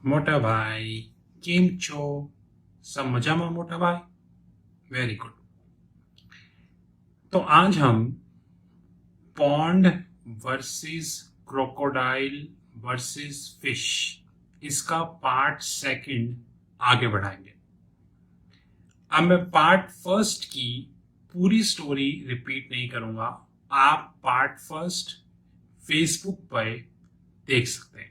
મોટા ભાઈ કેમ છો? सब मजाમાં मोटा भाई? Very good. तो आज हम pond versus crocodile versus fish इसका पार्ट सेकंड आगे बढ़ाएंगे। अब मैं पार्ट फर्स्ट की पूरी स्टोरी रिपीट नहीं करूंगा, आप पार्ट फर्स्ट फेसबुक पर देख सकते हैं।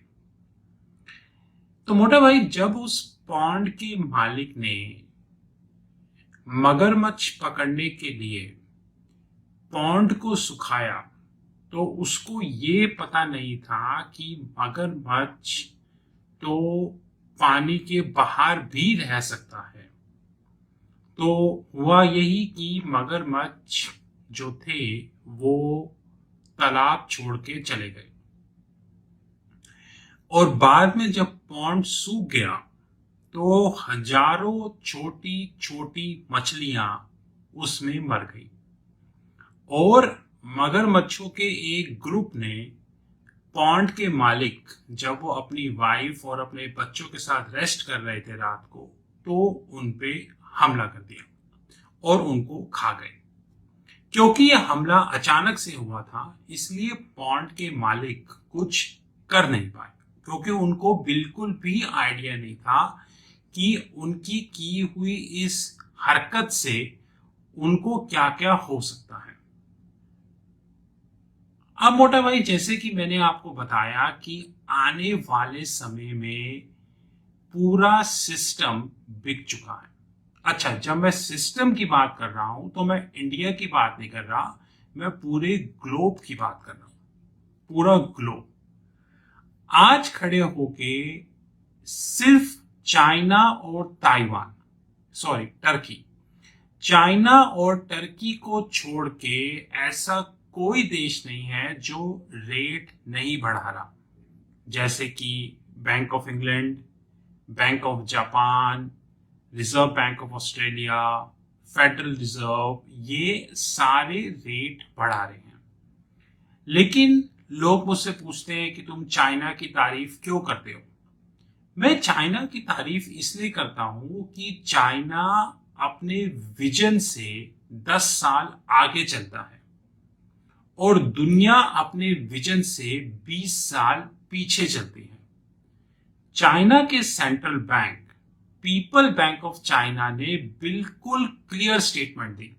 तो मोटा भाई, जब उस पॉन्ड के मालिक ने मगरमच्छ पकड़ने के लिए पॉन्ड को सुखाया तो उसको ये पता नहीं था कि मगरमच्छ तो पानी के बाहर भी रह सकता है। तो हुआ यही कि मगरमच्छ जो थे वो तालाब छोड़ के चले गए और बाद में जब पॉन्ड सूख गया तो हजारों छोटी छोटी मछलियां उसमें मर गई और मगरमच्छों के एक ग्रुप ने पॉन्ड के मालिक, जब वो अपनी वाइफ और अपने बच्चों के साथ रेस्ट कर रहे थे रात को, तो उन पे हमला कर दिया और उनको खा गए। क्योंकि यह हमला अचानक से हुआ था इसलिए पॉन्ड के मालिक कुछ कर नहीं पाए, क्योंकि उनको बिल्कुल भी आइडिया नहीं था कि उनकी की हुई इस हरकत से उनको क्या क्या हो सकता है। अब मोटा भाई, जैसे कि मैंने आपको बताया कि आने वाले समय में पूरा सिस्टम बिक चुका है। अच्छा, जब मैं सिस्टम की बात कर रहा हूं तो मैं इंडिया की बात नहीं कर रहा, मैं पूरे ग्लोब की बात कर रहा हूं। पूरा ग्लोब आज खड़े होके सिर्फ चाइना और ताइवान, सॉरी टर्की, चाइना और टर्की को छोड़ के ऐसा कोई देश नहीं है जो रेट नहीं बढ़ा रहा। जैसे कि bank of England, bank of Japan, reserve bank of Australia, federal reserve, ये सारे रेट बढ़ा रहे हैं। लेकिन लोग मुझसे पूछते हैं कि तुम चाइना की तारीफ क्यों करते हो? मैं चाइना की तारीफ इसलिए करता हूं कि चाइना अपने विजन से 10 साल आगे चलता है और दुनिया अपने विजन से 20 साल पीछे चलती है। चाइना के central bank, people bank of China ने बिल्कुल क्लियर स्टेटमेंट दी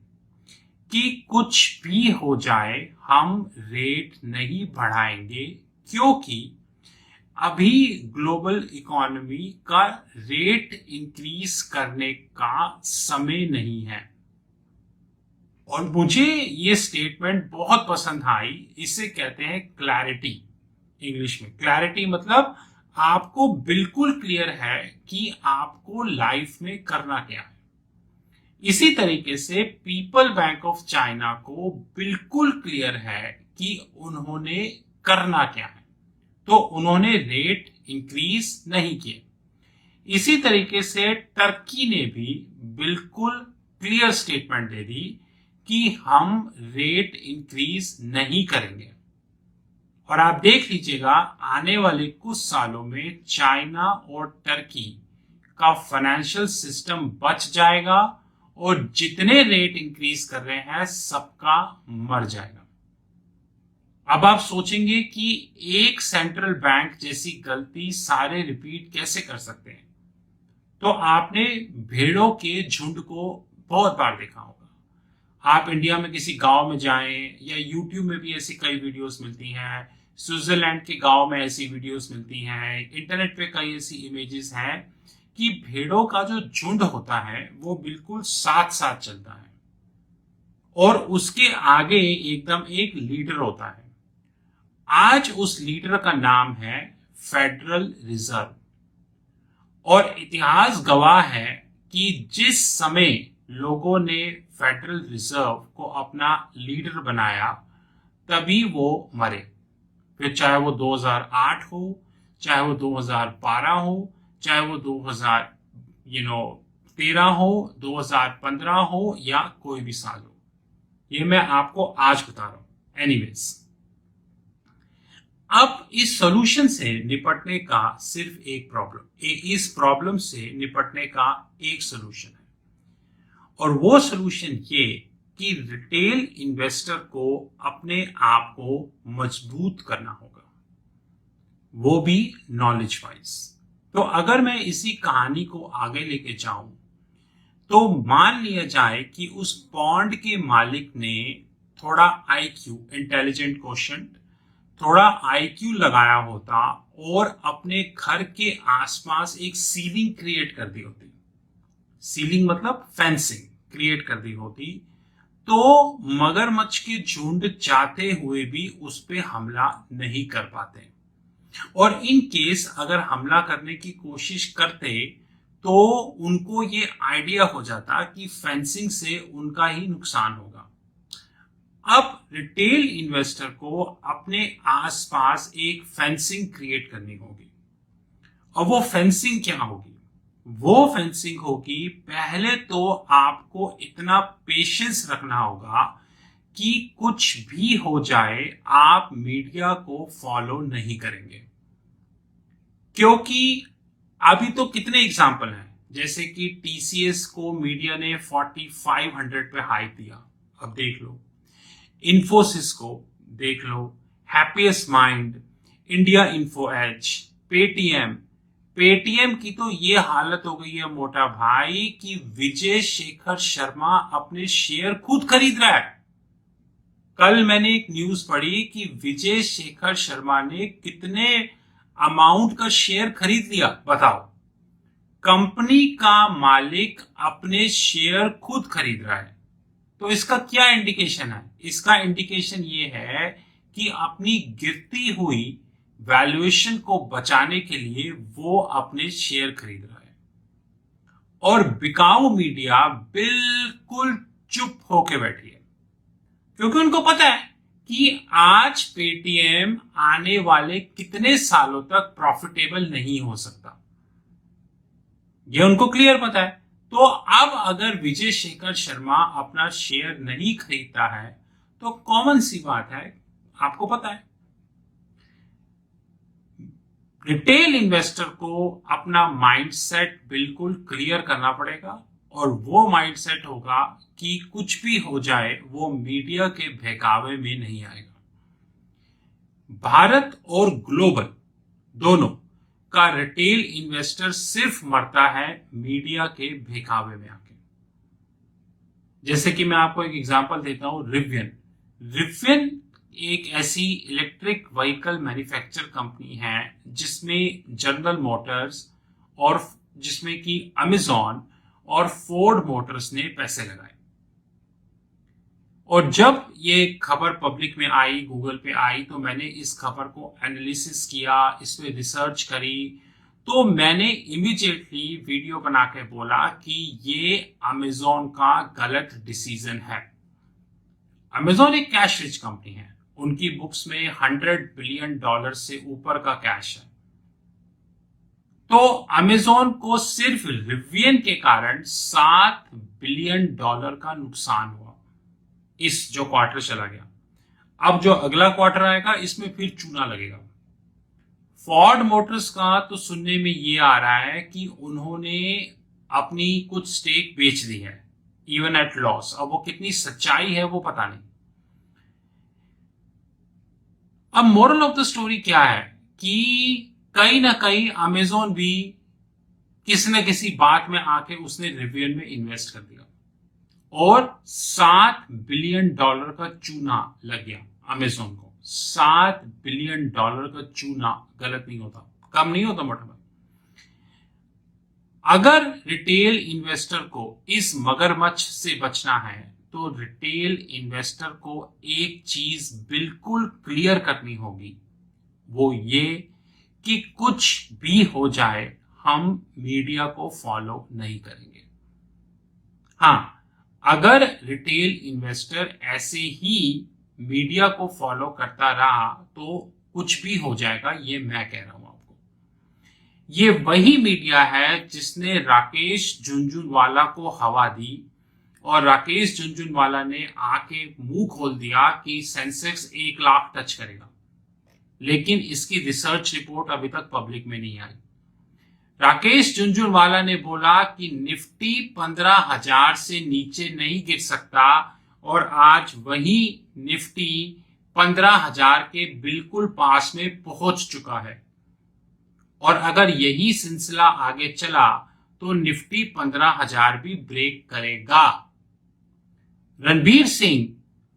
कि कुछ भी हो जाए हम रेट नहीं बढ़ाएंगे, क्योंकि अभी ग्लोबल इकोनॉमी का रेट इंक्रीज करने का समय नहीं है। और मुझे ये स्टेटमेंट बहुत पसंद आई। इसे कहते हैं क्लैरिटी। इंग्लिश में क्लैरिटी मतलब आपको बिल्कुल क्लियर है कि आपको लाइफ में करना क्या है। इसी तरीके से पीपल बैंक ऑफ चाइना को बिल्कुल क्लियर है कि उन्होंने करना क्या है, तो उन्होंने रेट इंक्रीज नहीं किए। इसी तरीके से टर्की ने भी बिल्कुल क्लियर स्टेटमेंट दे दी कि हम रेट इंक्रीज नहीं करेंगे। और आप देख लीजिएगा आने वाले कुछ सालों में चाइना और टर्की का फाइनेंशियल सिस्टम बच जाएगा और जितने रेट इंक्रीज कर रहे हैं सबका मर जाएगा। अब आप सोचेंगे कि एक सेंट्रल बैंक जैसी गलती सारे रिपीट कैसे कर सकते हैं? तो आपने भेड़ों के झुंड को बहुत बार देखा होगा। आप इंडिया में किसी गांव में जाएं या यूट्यूब में भी ऐसी कई वीडियोस मिलती हैं, स्विट्जरलैंड के गांव में ऐसी वीडियोस मिलती हैं, इंटरनेट पे कई ऐसी इमेजेस हैं कि भेड़ों का जो झुंड होता है वो बिल्कुल साथ साथ चलता है और उसके आगे एकदम एक लीडर होता है। आज उस लीडर का नाम है फेडरल रिजर्व। और इतिहास गवाह है कि जिस समय लोगों ने फेडरल रिजर्व को अपना लीडर बनाया तभी वो मरे। फिर चाहे वो 2008 हो, चाहे वो 2012 हो, चाहे वो 2013 हो, 2015 हो या कोई भी साल हो, ये मैं आपको आज बता रहा हूं। एनीवेज, अब इस सॉल्यूशन से निपटने का सिर्फ एक प्रॉब्लम, इस प्रॉब्लम से निपटने का एक सॉल्यूशन है, और वो सॉल्यूशन ये कि रिटेल इन्वेस्टर को अपने आप को मजबूत करना होगा, वो भी नॉलेज वाइज। तो अगर मैं इसी कहानी को आगे लेके जाऊं तो मान लिया जाए कि उस बॉन्ड के मालिक ने थोड़ा आईक्यू, इंटेलिजेंट क्वोशंट, थोड़ा आईक्यू लगाया होता और अपने घर के आसपास एक सीलिंग क्रिएट कर दी होती, सीलिंग मतलब फेंसिंग क्रिएट कर दी होती, तो मगरमच्छ के झुंड चाहते हुए भी उस पे हमला नहीं कर पाते। और इन केस अगर हमला करने की कोशिश करते तो उनको ये आइडिया हो जाता कि फेंसिंग से उनका ही नुकसान होगा। अब रिटेल इन्वेस्टर को अपने आसपास एक फेंसिंग क्रिएट करनी होगी, और वो फेंसिंग क्या होगी? वो फेंसिंग होगी, पहले तो आपको इतना पेशेंस रखना होगा कि कुछ भी हो जाए आप मीडिया को फॉलो नहीं करेंगे, क्योंकि अभी तो कितने एग्जाम्पल हैं, जैसे कि टीसीएस को मीडिया ने 4500 पे हाइक दिया, अब देख लो। इन्फोसिस को देख लो, Happiest Mind, India Info Edge, Paytm की तो ये हालत हो गई है मोटा भाई कि विजय शेखर शर्मा अपने शेयर खुद खरीद रहा है। कल मैंने एक न्यूज पढ़ी कि विजय शेखर शर्मा ने कितने अमाउंट का शेयर खरीद लिया, बताओ। कंपनी का मालिक अपने शेयर खुद खरीद रहा है, तो इसका क्या इंडिकेशन है? इसका इंडिकेशन ये है कि अपनी गिरती हुई वैल्यूएशन को बचाने के लिए वो अपने शेयर खरीद रहा है, और बिकाऊ मीडिया बिल्कुल चुप होके बैठी है, क्योंकि उनको पता है कि आज पेटीएम आने वाले कितने सालों तक प्रॉफिटेबल नहीं हो सकता, ये उनको क्लियर पता है। तो अब अगर विजय शेखर शर्मा अपना शेयर नहीं खरीदता है तो कॉमन सी बात है, आपको पता है, रिटेल इन्वेस्टर को अपना माइंडसेट बिल्कुल क्लियर करना पड़ेगा, और वो माइंडसेट होगा कि कुछ भी हो जाए वो मीडिया के बहकावे में नहीं आएगा। भारत और ग्लोबल दोनों का रिटेल इन्वेस्टर सिर्फ मरता है मीडिया के बहकावे में आके। जैसे कि मैं आपको एक एग्जांपल देता हूं, रिवियन एक ऐसी इलेक्ट्रिक व्हीकल मैन्युफैक्चर कंपनी है जिसमें जनरल मोटर्स और जिसमें कि अमेजॉन और फोर्ड मोटर्स ने पैसे लगाए, और जब ये खबर पब्लिक में आई, गूगल पे आई, तो मैंने इस खबर को एनालिसिस किया, इस पे रिसर्च करी, तो मैंने इमीडिएटली वीडियो बना के बोला कि ये अमेजॉन का गलत डिसीजन है। अमेजॉन एक कैश रिच कंपनी है, उनकी बुक्स में $100 बिलियन से ऊपर का कैश है, तो अमेजॉन को सिर्फ रिवियन के कारण $7 बिलियन का नुकसान हुआ इस जो क्वार्टर चला गया। अब जो अगला क्वार्टर आएगा इसमें फिर चूना लगेगा। फोर्ड मोटर्स का तो सुनने में ये आ रहा है कि उन्होंने अपनी कुछ स्टेक बेच दी है, इवन एट लॉस। अब वो कितनी सच्चाई है वो पता नहीं। अब मोरल ऑफ द स्टोरी क्या है कि कहीं ना कहीं अमेजॉन भी किसी न किसी बात में आके उसने रिवियन में इन्वेस्ट कर दिया, और $7 बिलियन का चूना लग गया अमेजॉन को। $7 बिलियन का चूना गलत नहीं होता, कम नहीं होता मोटा भाई। अगर रिटेल इन्वेस्टर को इस मगरमच्छ से बचना है तो रिटेल इन्वेस्टर को एक चीज बिल्कुल क्लियर करनी होगी, वो ये कि कुछ भी हो जाए हम मीडिया को फॉलो नहीं करेंगे। हाँ, अगर रिटेल इन्वेस्टर ऐसे ही मीडिया को फॉलो करता रहा तो कुछ भी हो जाएगा, ये मैं कह रहा हूं आपको। ये वही मीडिया है जिसने राकेश झुनझुनवाला को हवा दी, और राकेश झुनझुनवाला ने आके मुंह खोल दिया कि सेंसेक्स 1 लाख टच करेगा, लेकिन इसकी रिसर्च रिपोर्ट अभी तक पब्लिक में नहीं आई। राकेश झुनझुनवाला ने बोला कि निफ्टी 15,000 से नीचे नहीं गिर सकता और आज वही निफ्टी 15,000 के बिल्कुल पास में पहुंच चुका है और अगर यही सिलसिला आगे चला तो निफ्टी 15,000 भी ब्रेक करेगा। रणबीर सिंह,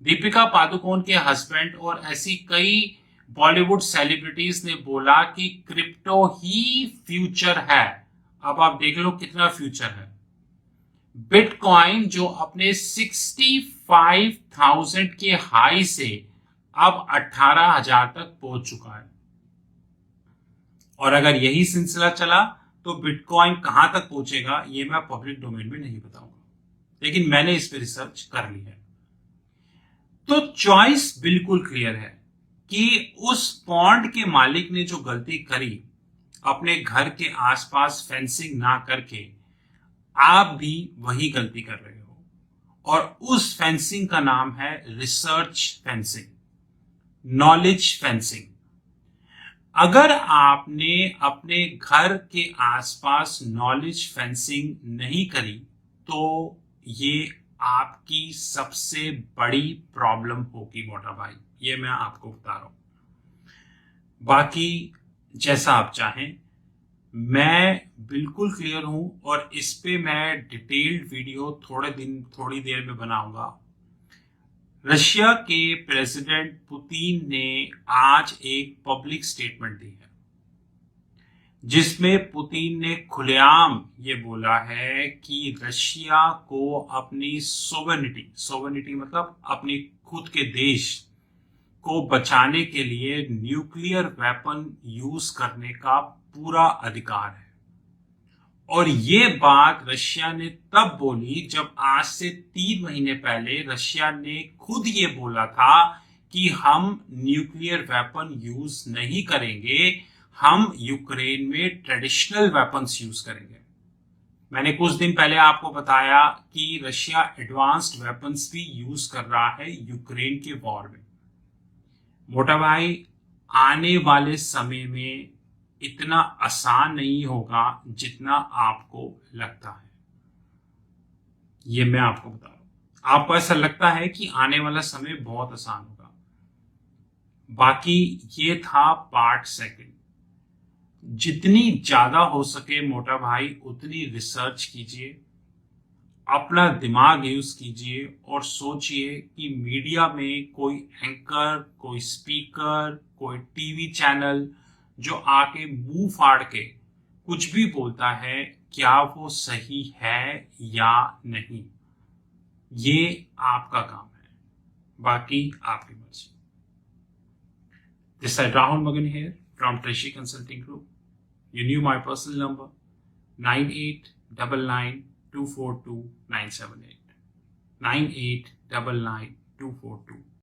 दीपिका पादुकोण के हस्बैंड और ऐसी कई बॉलीवुड सेलिब्रिटीज ने बोला कि क्रिप्टो ही फ्यूचर है। अब आप देख लो कितना फ्यूचर है। बिटकॉइन जो अपने 65,000 के हाई से अब 18,000 तक पहुंच चुका है और अगर यही सिलसिला चला तो बिटकॉइन कहां तक पहुंचेगा ये मैं पब्लिक डोमेन में नहीं बताऊंगा, लेकिन मैंने इस पर रिसर्च कर ली है। तो चॉइस बिल्कुल क्लियर है कि उस पॉन्ड के मालिक ने जो गलती करी अपने घर के आसपास फेंसिंग ना करके, आप भी वही गलती कर रहे हो और उस फेंसिंग का नाम है रिसर्च फेंसिंग, नॉलेज फेंसिंग। अगर आपने अपने घर के आसपास नॉलेज फेंसिंग नहीं करी तो ये आपकी सबसे बड़ी प्रॉब्लम होगी मोटा भाई, ये मैं आपको बता रहा हूं। बाकी जैसा आप चाहें, मैं बिल्कुल क्लियर हूं और इस पे मैं डिटेल्ड वीडियो थोड़ी देर में बनाऊंगा। रशिया के प्रेसिडेंट पुतिन ने आज एक पब्लिक स्टेटमेंट दी है जिसमें पुतिन ने खुलेआम ये बोला है कि रशिया को अपनी सोवेनिटी मतलब अपनी खुद के देश को बचाने के लिए न्यूक्लियर वेपन यूज करने का पूरा अधिकार है। और ये बात रशिया ने तब बोली जब आज से 3 महीने पहले रशिया ने खुद ये बोला था कि हम न्यूक्लियर वेपन यूज नहीं करेंगे, हम यूक्रेन में ट्रेडिशनल वेपन्स यूज करेंगे। मैंने कुछ दिन पहले आपको बताया कि रशिया एडवांस्ड वेपन्स भी यूज कर रहा है यूक्रेन के वॉर में। मोटा भाई, आने वाले समय में इतना आसान नहीं होगा जितना आपको लगता है, ये मैं आपको बता रहा हूं। आपको ऐसा लगता है कि आने वाला समय बहुत आसान होगा। बाकी ये था पार्ट सेकंड। जितनी ज्यादा हो सके मोटा भाई उतनी रिसर्च कीजिए, अपना दिमाग यूज कीजिए और सोचिए कि मीडिया में कोई एंकर, कोई स्पीकर, कोई टीवी चैनल जो आके मुंह फाड़ के कुछ भी बोलता है, क्या वो सही है या नहीं, ये आपका काम है, बाकी आपकी मर्जी। This is Rahul Magan here from Treshi Consulting Group. You knew my personal number 9899242978 9899242978।